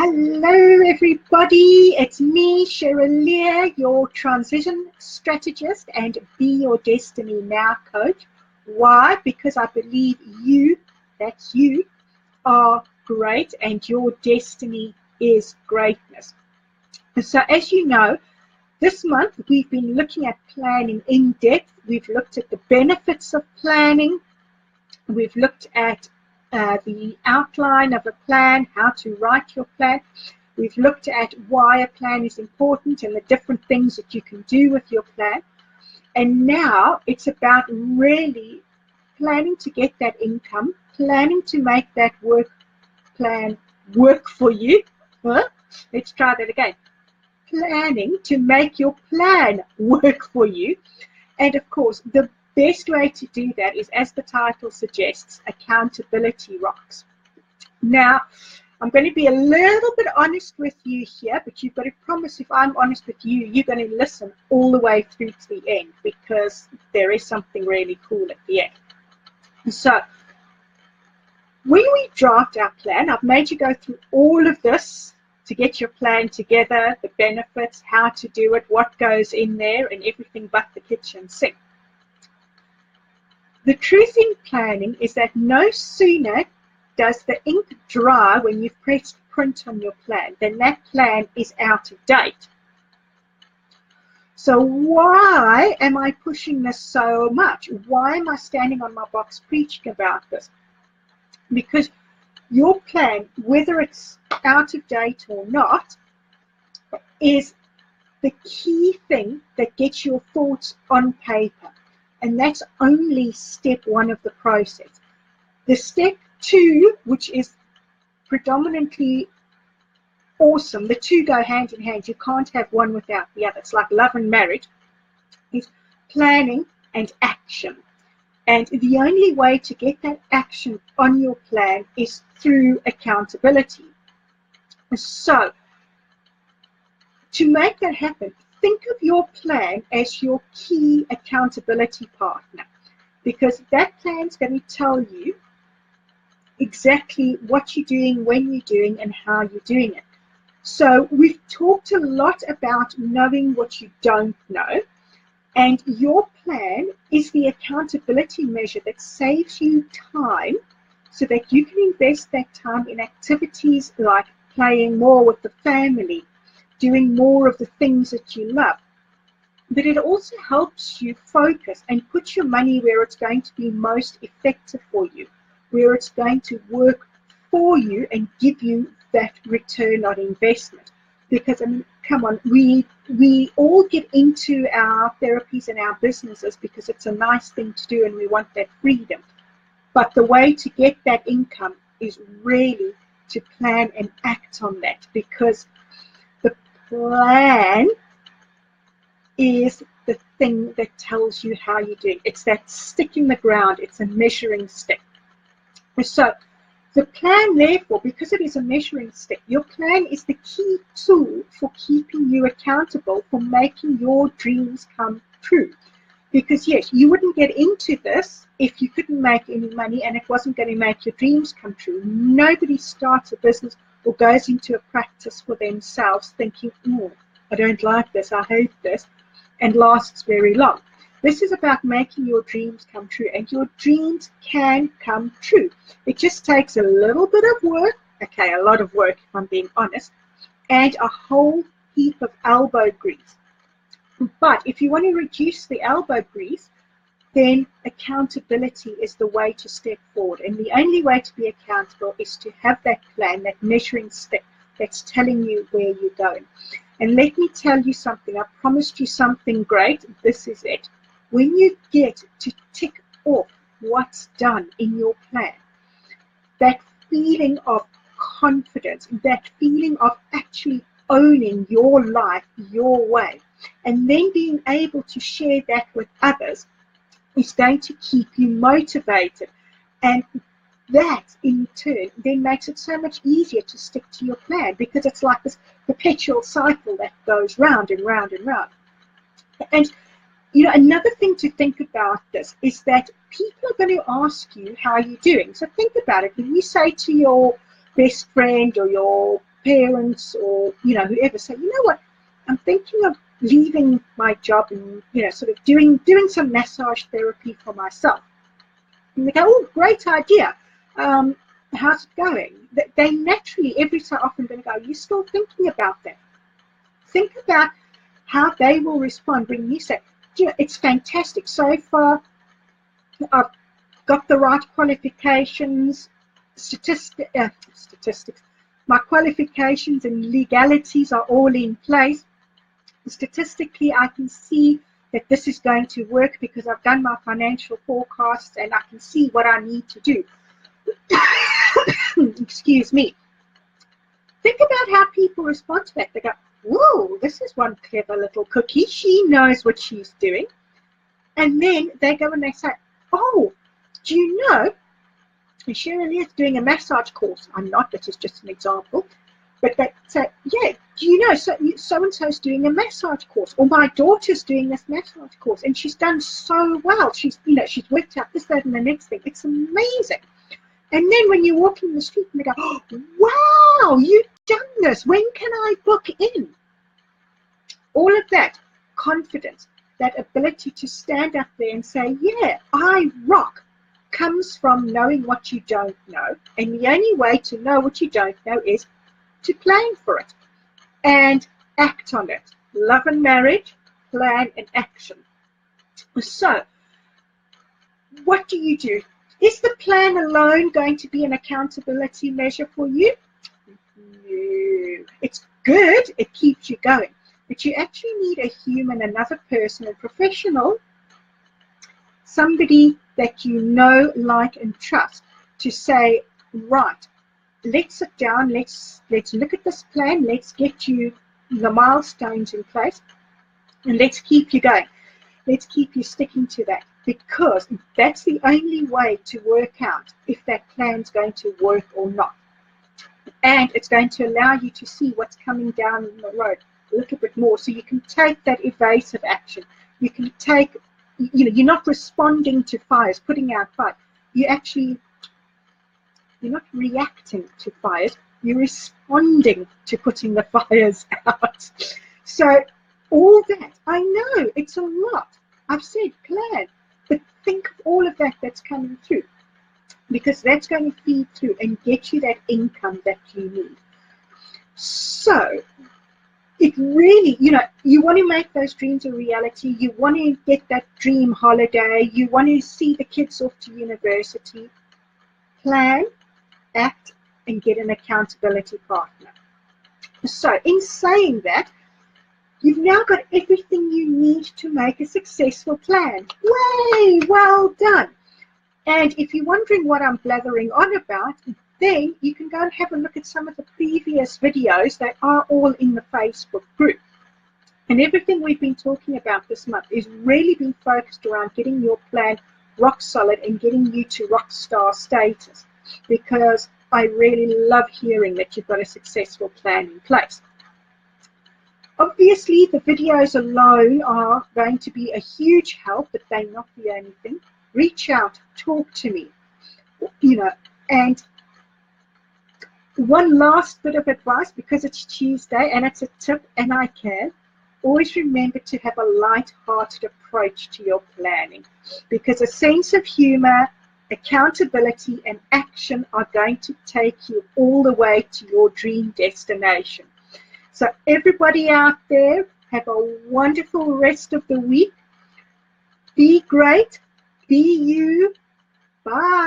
Hello everybody, it's me, Cheryl-lya, your transition strategist and Be Your Destiny Now coach. Why? Because I believe you, that's you, are great and your destiny is greatness. So as you know, this month we've been looking at planning in depth. We've looked at the benefits of planning. We've looked at the outline of a plan, how to write your plan. We've looked at why a plan is important and the different things that you can do with your plan. And now it's about really planning to get that income, planning to make that work plan work for you. Huh? Let's try that again. Planning to make your plan work for you. And of course, the best way to do that is, as the title suggests, accountability rocks. Now, I'm going to be a little bit honest with you here, but you've got to promise if I'm honest with you, you're going to listen all the way through to the end, because there is something really cool at the end. So, when we draft our plan, I've made you go through all of this to get your plan together, the benefits, how to do it, what goes in there, and everything but the kitchen sink. The truth in planning is that no sooner does the ink dry when you've pressed print on your plan than that plan is out of date. So why am I pushing this so much? Why am I standing on my box preaching about this? Because your plan, whether it's out of date or not, is the key thing that gets your thoughts on paper. And that's only step one of the process. The step two, which is predominantly awesome, the two go hand in hand. You can't have one without the other. It's like love and marriage, is planning and action. And the only way to get that action on your plan is through accountability. So, to make that happen, think of your plan as your key accountability partner, because that plan is going to tell you exactly what you're doing, when you're doing, and how you're doing it. So we've talked a lot about knowing what you don't know, and your plan is the accountability measure that saves you time so that you can invest that time in activities like playing more with the family, doing more of the things that you love. But it also helps you focus and put your money where it's going to be most effective for you, where it's going to work for you and give you that return on investment. Because, I mean, come on, we all get into our therapies and our businesses because it's a nice thing to do and we want that freedom. But the way to get that income is really to plan and act on that, because plan is the thing that tells you how you're doing. It's that stick in the ground. It's a measuring stick. So the plan, therefore, because it is a measuring stick, your plan is the key tool for keeping you accountable for making your dreams come true. Because yes, you wouldn't get into this if you couldn't make any money and it wasn't going to make your dreams come true. Nobody starts a business or goes into a practice for themselves thinking, oh, I don't like this, I hate this, and lasts very long. This is about making your dreams come true, and your dreams can come true. It just takes a little bit of work, okay, a lot of work if I'm being honest, and a whole heap of elbow grease. But if you want to reduce the elbow grease, then accountability is the way to step forward. And the only way to be accountable is to have that plan, that measuring stick that's telling you where you're going. And let me tell you something. I promised you something great. This is it. When you get to tick off what's done in your plan, that feeling of confidence, that feeling of actually owning your life your way, and then being able to share that with others, is going to keep you motivated, and that in turn then makes it so much easier to stick to your plan, because it's like this perpetual cycle that goes round and round and round. And you know, another thing to think about this is that people are going to ask you how you're doing. So think about it. When you say to your best friend or your parents or, you know, whoever say, you know what, I'm thinking of leaving my job and, you know, sort of doing some massage therapy for myself. And they go, oh, great idea. How's it going? They naturally, every so often, going to go, you're still thinking about that. Think about how they will respond when you say, you know, it's fantastic. So far, I've got the right qualifications, statistics. My qualifications and legalities are all in place. Statistically, I can see that this is going to work because I've done my financial forecasts and I can see what I need to do. Excuse me. Think about how people respond to that. They go, whoa, this is one clever little cookie. She knows what she's doing. And then they go and they say, oh, do you know, Cheryl-lya is doing a massage course. I'm not, this is just an example. But they say, yeah, do you know, so-and-so is doing a massage course, or my daughter's doing this massage course, and she's done so well. She's, you know, she's worked out this, that, and the next thing. It's amazing. And then when you're walking the street and they go, oh, wow, you've done this. When can I book in? All of that confidence, that ability to stand up there and say, yeah, I rock, comes from knowing what you don't know. And the only way to know what you don't know is to plan for it and act on it. Love and marriage, plan and action. So, what do you do? Is the plan alone going to be an accountability measure for you? No. It's good, it keeps you going. But you actually need a human, another person, a professional, somebody that you know, like, and trust to say, right, let's sit down, let's look at this plan, let's get you the milestones in place, and let's keep you going. Let's keep you sticking to that, because that's the only way to work out if that plan's going to work or not. And it's going to allow you to see what's coming down the road a little bit more, so you can take that evasive action. You can take, you know, you're not responding to fires, putting out fires. You're not reacting to fires, you're responding to putting the fires out. So all that, I know it's a lot. I've said plan, but think of all of that that's coming through, because that's going to feed through and get you that income that you need. So it really, you know, you want to make those dreams a reality. You want to get that dream holiday. You want to see the kids off to university. Plan, act, and get an accountability partner. So in saying that, you've now got everything you need to make a successful plan. Way, well done. And if you're wondering what I'm blathering on about, then you can go and have a look at some of the previous videos. They are all in the Facebook group. And everything we've been talking about this month is really been focused around getting your plan rock solid and getting you to rock star status, because I really love hearing that you've got a successful plan in place. Obviously, the videos alone are going to be a huge help, but they're not the only thing. Reach out, talk to me, you know. And one last bit of advice, because it's Tuesday and it's a tip and I can, always remember to have a light-hearted approach to your planning, because a sense of humor, accountability, and action are going to take you all the way to your dream destination. So everybody out there, have a wonderful rest of the week. Be great. Be you. Bye.